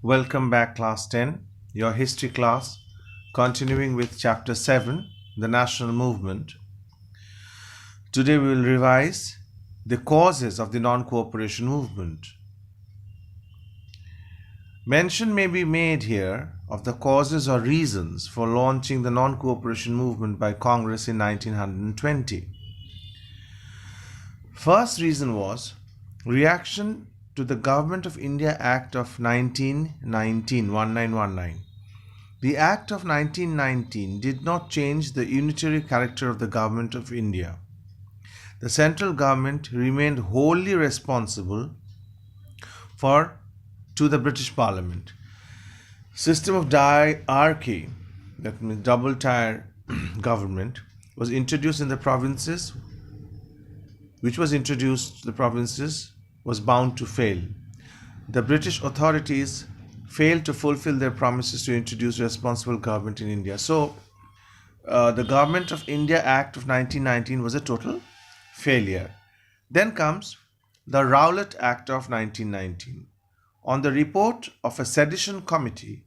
Welcome back, Class 10, your history class, continuing with Chapter 7, the National Movement. Today we will revise the causes of the non-cooperation movement. Mention may be made here of the causes or reasons for launching the non-cooperation movement by Congress in 1920. First reason was reaction to the Government of India Act of 1919. The Act of 1919 did not change the unitary character of the Government of India. The central government remained wholly responsible to the British Parliament. System of diarchy, that means double-tier government, was introduced in the provinces, was bound to fail. The British authorities failed to fulfill their promises to introduce responsible government in India. So, the Government of India Act of 1919 was a total failure. Then comes the Rowlet Act of 1919. On the report of a sedition committee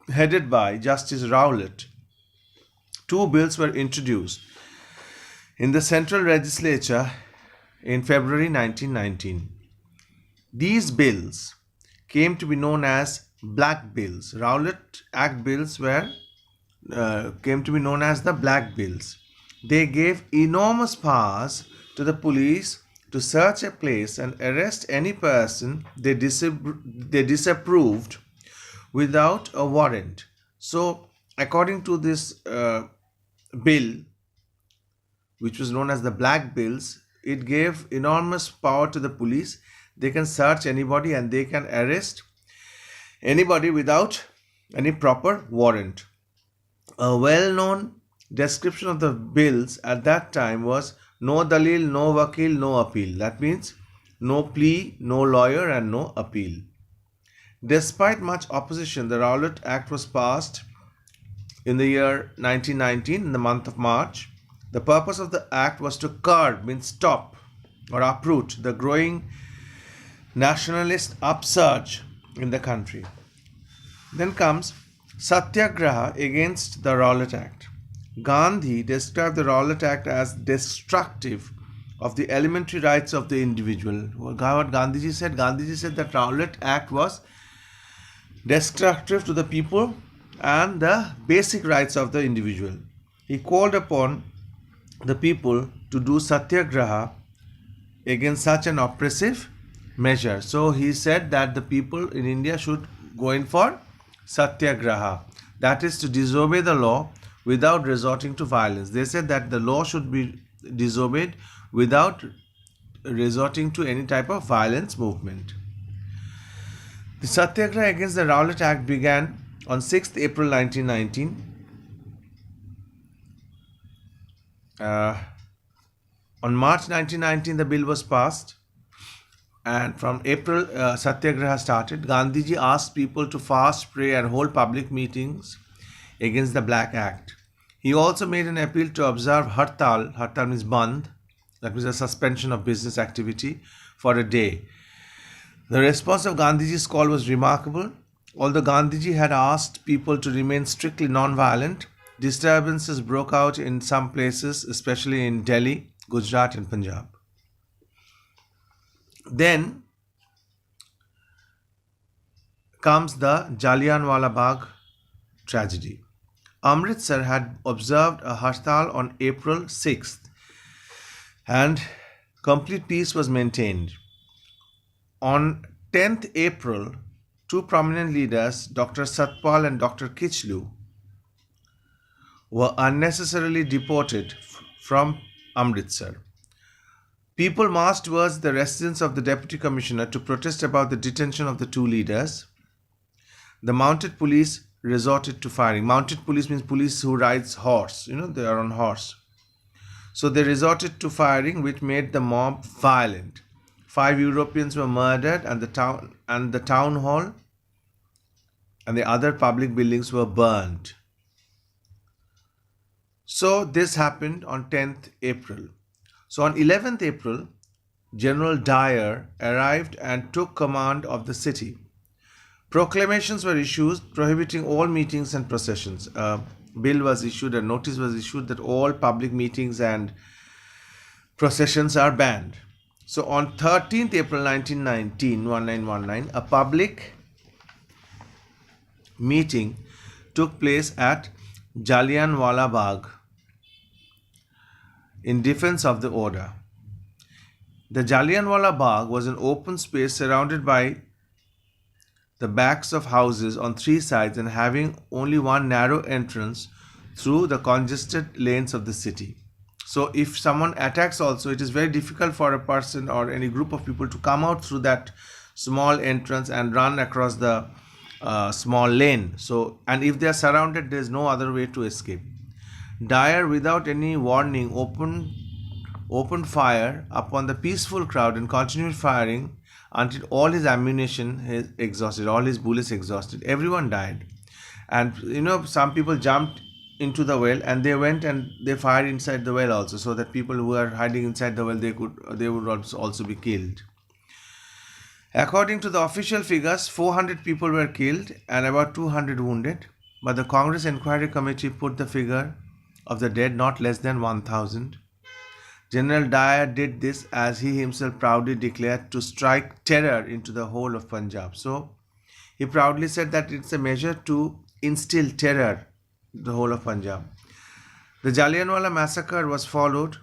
headed by Justice Rowlet, two bills were introduced in the Central Legislature in February 1919. These bills came to be known as Black Bills. Rowlet Act bills came to be known as the Black Bills. They gave enormous powers to the police to search a place and arrest any person they disapproved without a warrant. So, according to this bill, which was known as the Black Bills, it gave enormous power to the police. They can search anybody and they can arrest anybody without any proper warrant. A well-known description of the bills at that time was no dalil, no vakil, no appeal. That means no plea, no lawyer and no appeal. Despite much opposition, the Rowlet Act was passed in the year 1919 in the month of March. The purpose of the act was to curb, means stop or uproot the growing nationalist upsurge in the country. Then comes Satyagraha against the Rowlet Act. Gandhi described the Rowlet Act as destructive of the elementary rights of the individual. What Gandhiji said? Gandhiji said that Rowlet Act was destructive to the people and the basic rights of the individual. He called upon the people to do Satyagraha against such an oppressive measure. So he said that the people in India should go in for Satyagraha, that is to disobey the law without resorting to violence. They said that the law should be disobeyed without resorting to any type of violence movement. The Satyagraha against the Rowlet Act began on 6th April 1919. On March 1919, the bill was passed, and from April, Satyagraha started. Gandhiji asked people to fast, pray, and hold public meetings against the Black Act. He also made an appeal to observe Hartal. Hartal means Bandh, that means a suspension of business activity for a day. The response of Gandhiji's call was remarkable. Although Gandhiji had asked people to remain strictly non-violent, disturbances broke out in some places, especially in Delhi, Gujarat and Punjab. Then comes the Jallianwala Bagh tragedy. Amritsar had observed a Hartal on April 6th and complete peace was maintained. On 10th April, two prominent leaders, Dr. Satpal and Dr. Kichlu, were unnecessarily deported from Amritsar. People marched towards the residence of the Deputy Commissioner to protest about the detention of the two leaders. The mounted police resorted to firing. Mounted police means police who rides horse. They are on horse. So they resorted to firing, which made the mob violent. 5 Europeans were murdered, and the town hall and the other public buildings were burned. So this happened on 10th April. So on 11th April, General Dyer arrived and took command of the city. Proclamations were issued prohibiting all meetings and processions. A bill was issued, a notice was issued that all public meetings and processions are banned. So on 13th April 1919, a public meeting took place at Jallianwala Bagh in defense of the order. The Jallianwala Bagh was an open space surrounded by the backs of houses on three sides and having only one narrow entrance through the congested lanes of the city. So if someone attacks also, it is very difficult for a person or any group of people to come out through that small entrance and run across the small lane. So, and if they are surrounded, there is no other way to escape. Dyer, without any warning, opened fire upon the peaceful crowd and continued firing until all his ammunition is exhausted, all his bullets exhausted. Everyone died. And some people jumped into the well and they went and they fired inside the well also, so that people who are hiding inside the well, they would also be killed. According to the official figures, 400 people were killed and about 200 wounded, but the Congress Inquiry Committee put the figure of the dead not less than 1,000. General Dyer did this, as he himself proudly declared, to strike terror into the whole of Punjab. So he proudly said that it's a measure to instill terror in the whole of Punjab. The Jallianwala massacre was followed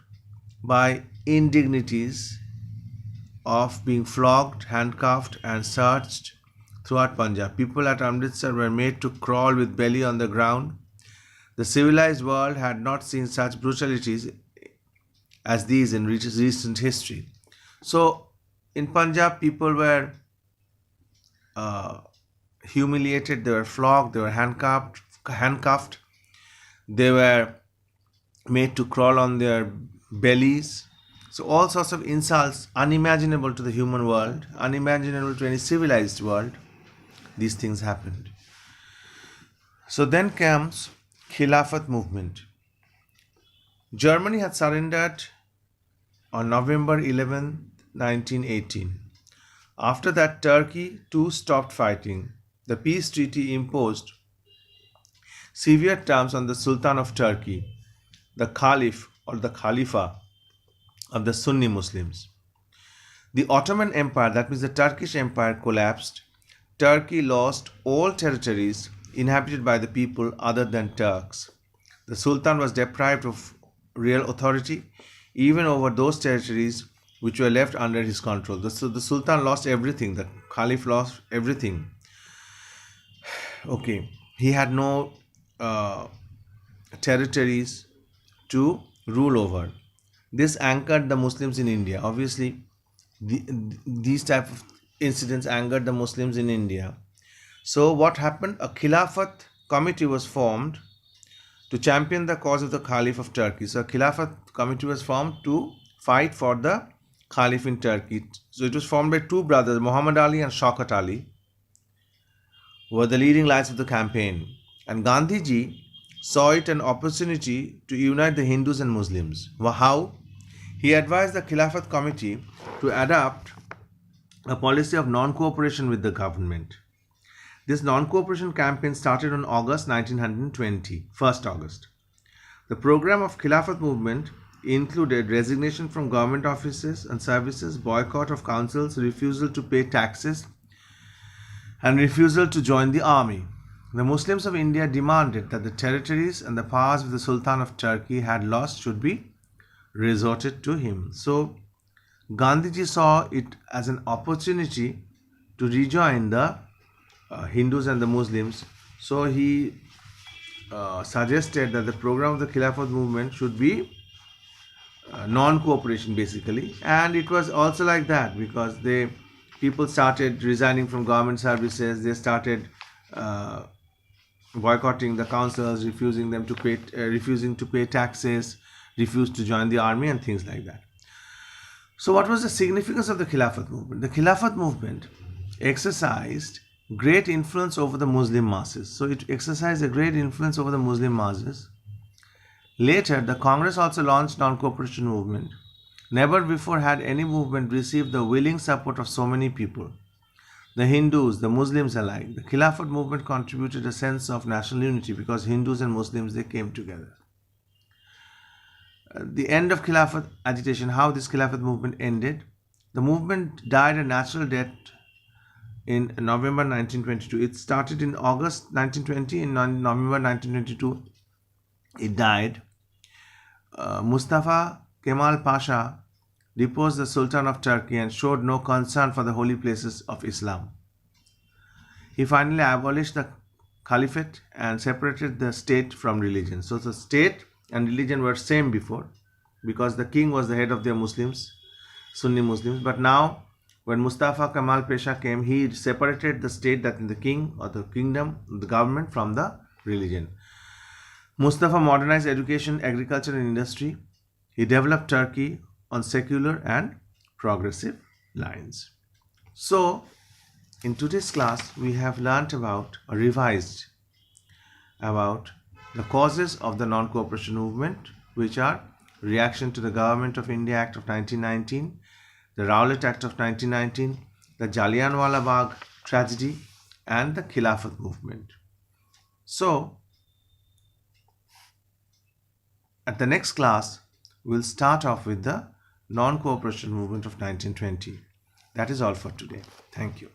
by indignities of being flogged, handcuffed and searched throughout Punjab. People at Amritsar were made to crawl with belly on the ground. The civilized world had not seen such brutalities as these in recent history. So in Punjab, people were humiliated, they were flogged, they were handcuffed, they were made to crawl on their bellies. So all sorts of insults unimaginable to the human world, unimaginable to any civilized world, these things happened. So then comes Khilafat movement. Germany had surrendered on November 11, 1918. After that, Turkey too stopped fighting. The peace treaty imposed severe terms on the Sultan of Turkey, the Caliph or the Khalifa of the Sunni Muslims. The Ottoman Empire, that means the Turkish Empire, collapsed. Turkey lost all territories inhabited by the people other than Turks. The Sultan was deprived of real authority even over those territories which were left under his control. So the Sultan lost everything, the Caliph lost everything. Okay, he had no territories to rule over. This angered the Muslims in India. Obviously, these type of incidents angered the Muslims in India. So what happened? A Khilafat Committee was formed to champion the cause of the Caliph of Turkey. So a Khilafat Committee was formed to fight for the Caliph in Turkey. So it was formed by two brothers, Muhammad Ali and Shaukat Ali, who were the leading lights of the campaign. And Gandhiji saw it an opportunity to unite the Hindus and Muslims. How? He advised the Khilafat Committee to adopt a policy of non-cooperation with the government. This non-cooperation campaign started on August 1920, 1st August. The program of Khilafat movement included resignation from government offices and services, boycott of councils, refusal to pay taxes, and refusal to join the army. The Muslims of India demanded that the territories and the powers of the Sultan of Turkey had lost should be resorted to him. So Gandhiji saw it as an opportunity to rejoin the Hindus and the Muslims. So he suggested that the program of the Khilafat movement should be non-cooperation basically, and it was also like that because people started resigning from government services. They started boycotting the councils, refusing to pay taxes, refused to join the army and things like that. So what was the significance of the Khilafat movement? The Khilafat movement exercised great influence over the Muslim masses. So it exercised a great influence over the Muslim masses. Later, the Congress also launched non-cooperation movement. Never before had any movement received the willing support of so many people. the Hindus, the Muslims alike. The Khilafat movement contributed a sense of national unity because Hindus and Muslims, they came together. The end of Khilafat agitation, how this Khilafat movement ended. The movement died a natural death in November 1922. It started in August 1920. In November 1922, it died. Mustafa Kemal Pasha deposed the Sultan of Turkey and showed no concern for the holy places of Islam. He finally abolished the Caliphate and separated the state from religion. So the state and religion were same before, because the king was the head of their Muslims, Sunni Muslims. But now, when Mustafa Kemal Pasha came, he separated the state, that is the king or the kingdom, the government, from the religion. Mustafa modernized education, agriculture and industry. He developed Turkey on secular and progressive lines. So, in today's class, we have learnt about, or revised about, the causes of the non-cooperation movement, which are reaction to the Government of India Act of 1919, the Rowlet Act of 1919, the Jallianwala Bagh tragedy, and the Khilafat movement. So, at the next class, we'll start off with the non-cooperation movement of 1920. That is all for today. Thank you.